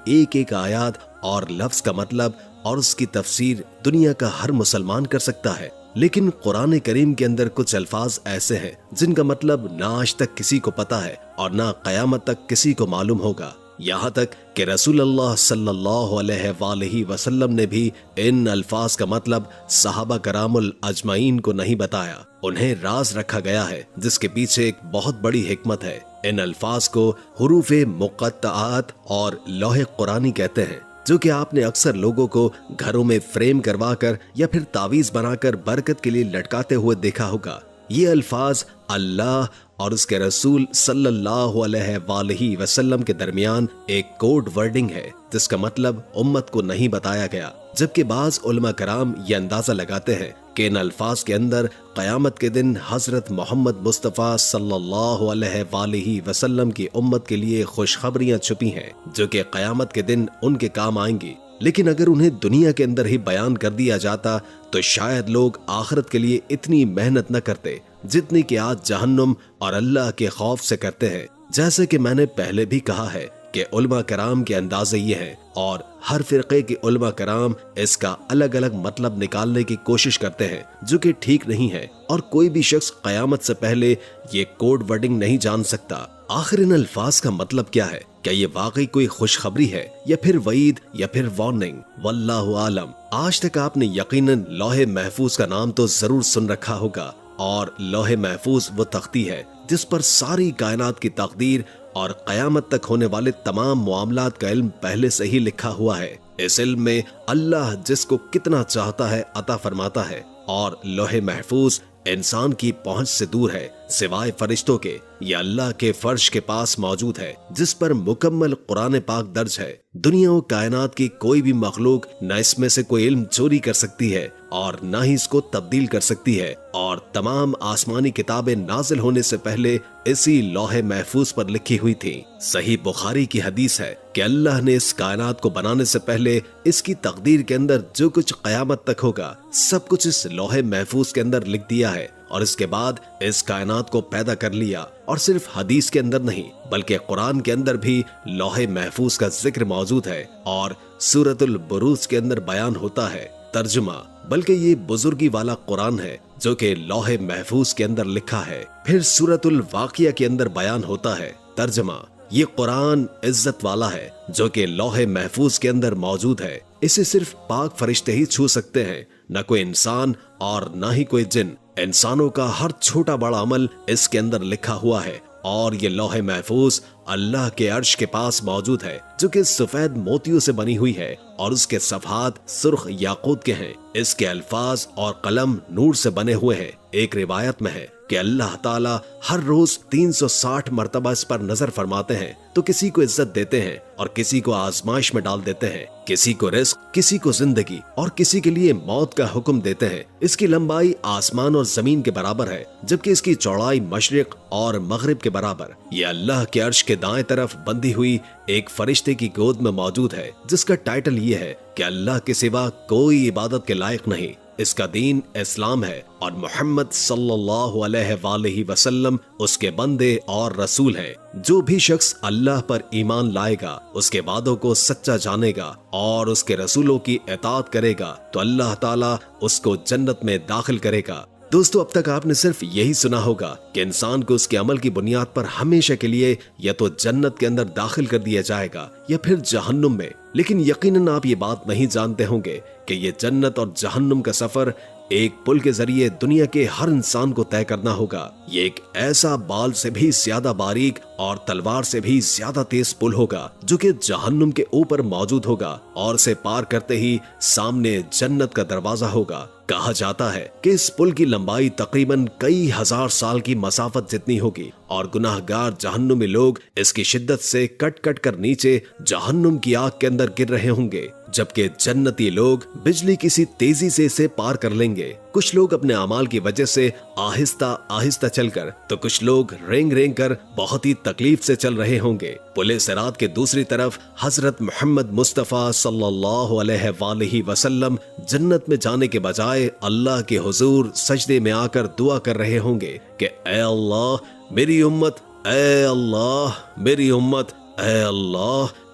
ایک ایک آیات اور لفظ کا مطلب اور اس کی تفسیر دنیا کا ہر مسلمان کر سکتا ہے، لیکن قرآن کریم کے اندر کچھ الفاظ ایسے ہیں جن کا مطلب نہ آج تک کسی کو پتا ہے اور نہ قیامت تک کسی کو معلوم ہوگا، یہاں تک کہ رسول اللہ صلی اللہ علیہ وآلہ وسلم نے بھی ان الفاظ کا مطلب صحابہ کرام الاجمعین کو نہیں بتایا، انہیں راز رکھا گیا ہے جس کے پیچھے ایک بہت بڑی حکمت ہے۔ ان الفاظ کو حروف مقطعات اور لوح قرآنی کہتے ہیں، جو کہ آپ نے اکثر لوگوں کو گھروں میں فریم کروا کر یا پھر تعویذ بنا کر برکت کے لیے لٹکاتے ہوئے دیکھا ہوگا۔ یہ الفاظ اللہ اور اس کے رسول صلی اللہ علیہ وآلہ وسلم کے درمیان ایک کوڈ ورڈنگ ہے جس کا مطلب امت کو نہیں بتایا گیا، جبکہ بعض علماء کرام یہ اندازہ لگاتے ہیں کہ ان الفاظ کے اندر قیامت کے دن حضرت محمد مصطفیٰ صلی اللہ علیہ وآلہ وسلم کی امت کے لیے خوشخبریاں چھپی ہیں جو کہ قیامت کے دن ان کے کام آئیں گی، لیکن اگر انہیں دنیا کے اندر ہی بیان کر دیا جاتا تو شاید لوگ آخرت کے لیے اتنی محنت نہ کرتے جتنی کہ آج جہنم اور اللہ کے خوف سے کرتے ہیں۔ جیسے کہ میں نے پہلے بھی کہا ہے کہ علماء کرام کے اندازے یہ ہیں اور ہر فرقے کے علماء کرام اس کا الگ الگ مطلب نکالنے کی کوشش کرتے ہیں جو کہ ٹھیک نہیں ہے، اور کوئی بھی شخص قیامت سے پہلے یہ کوڈ ورڈنگ نہیں جان سکتا۔ آخر ان الفاظ کا مطلب کیا ہے؟ کیا یہ واقعی کوئی خوشخبری ہے یا پھر وعید یا پھر وارننگ؟ واللہ عالم۔ آج تک آپ نے یقیناً لوح محفوظ کا نام تو ضرور سن رکھا ہوگا، اور لوح محفوظ وہ تختی ہے جس پر ساری کائنات کی تقدیر اور قیامت تک ہونے والے تمام معاملات کا علم پہلے سے ہی لکھا ہوا ہے۔ اس علم میں اللہ جس کو کتنا چاہتا ہے عطا فرماتا ہے، اور لوح محفوظ انسان کی پہنچ سے دور ہے سوائے فرشتوں کے۔ یہ اللہ کے فرش کے پاس موجود ہے جس پر مکمل قرآن پاک درج ہے۔ دنیا و کائنات کی کوئی بھی مخلوق نہ اس میں سے کوئی علم چوری کر سکتی ہے اور نہ ہی اس کو تبدیل کر سکتی ہے، اور تمام آسمانی کتابیں نازل ہونے سے پہلے اسی لوح محفوظ پر لکھی ہوئی تھی۔ صحیح بخاری کی حدیث ہے کہ اللہ نے اس کائنات کو بنانے سے پہلے اس کی تقدیر کے اندر جو کچھ قیامت تک ہوگا سب کچھ اس لوح محفوظ کے اندر لکھ دیا ہے، اور اس کے بعد اس کائنات کو پیدا کر لیا۔ اور صرف حدیث کے اندر نہیں بلکہ قرآن کے اندر بھی لوح محفوظ کا ذکر موجود ہے، اور سورۃ البروج کے اندر بیان ہوتا ہے ترجمہ، بلکہ یہ بزرگی والا قرآن ہے جو کہ لوح محفوظ کے اندر لکھا ہے۔ پھر سورۃ الواقعہ کے اندر بیان ہوتا ہے ترجمہ، یہ قرآن عزت والا ہے جو کہ لوح محفوظ کے اندر موجود ہے، اسے صرف پاک فرشتے ہی چھو سکتے ہیں، نہ کوئی انسان اور نہ ہی کوئی جن۔ انسانوں کا ہر چھوٹا بڑا عمل اس کے اندر لکھا ہوا ہے، اور یہ لوح محفوظ اللہ کے عرش کے پاس موجود ہے جو کہ سفید موتیوں سے بنی ہوئی ہے، اور اس کے صفحات سرخ یاقوت کے ہیں۔ اس کے الفاظ اور قلم نور سے بنے ہوئے ہیں۔ ایک روایت میں ہے کہ اللہ تعالیٰ ہر روز 360 مرتبہ اس پر نظر فرماتے ہیں، تو کسی کو عزت دیتے ہیں اور کسی کو آزمائش میں ڈال دیتے ہیں، کسی کو رزق، کسی کو زندگی اور کسی کے لیے موت کا حکم دیتے ہیں۔ اس کی لمبائی آسمان اور زمین کے برابر ہے، جبکہ اس کی چوڑائی مشرق اور مغرب کے برابر۔ یہ اللہ کے عرش کے دائیں طرف بندھی ہوئی ایک فرشتے کی گود میں موجود ہے جس کا ٹائٹل یہ ہے کہ اللہ کے سوا کوئی عبادت کے لائق نہیں۔ اس کا دین اسلام ہے، اور محمد صلی اللہ علیہ وآلہ وسلم اس کے بندے اور رسول ہیں۔ جو بھی شخص اللہ پر ایمان لائے گا، اس کے وعدوں کو سچا جانے گا اور اس کے رسولوں کی اطاعت کرے گا تو اللہ تعالیٰ اس کو جنت میں داخل کرے گا۔ دوستو، اب تک آپ نے صرف یہی سنا ہوگا کہ انسان کو اس کے عمل کی بنیاد پر ہمیشہ کے لیے یا تو جنت کے اندر داخل کر دیا جائے گا یا پھر جہنم میں، لیکن یقیناً آپ یہ بات نہیں جانتے ہوں گے کہ یہ جنت اور جہنم کا سفر ایک پل کے ذریعے دنیا کے ہر انسان کو طے کرنا ہوگا۔ یہ ایک ایسا بال سے بھی زیادہ باریک اور تلوار سے بھی زیادہ تیز پل ہوگا جو کہ جہنم کے اوپر موجود ہوگا، اور اسے پار کرتے ہی سامنے جنت کا دروازہ ہوگا۔ کہا جاتا ہے کہ اس پل کی لمبائی تقریباً کئی ہزار سال کی مسافت جتنی ہوگی، اور گناہ گار جہنمی لوگ اس کی شدت سے کٹ کٹ کر نیچے جہنم کی آگ کے اندر گر رہے ہوں گے، جبکہ جنتی لوگ بجلی کی سی تیزی سے اسے پار کر لیں گے۔ کچھ لوگ اپنے اعمال کی وجہ سے آہستہ آہستہ چل کر، تو کچھ لوگ رینگ رینگ کر بہت ہی تکلیف سے چل رہے ہوں گے۔ پل صراط کے دوسری طرف حضرت محمد مصطفیٰ صلی اللہ علیہ وآلہ وسلم جنت میں جانے کے بجائے اللہ کے حضور سجدے میں آ کر دعا کر رہے ہوں گے کہ اے اللہ میری امت، اے اللہ میری امت، اے اللہ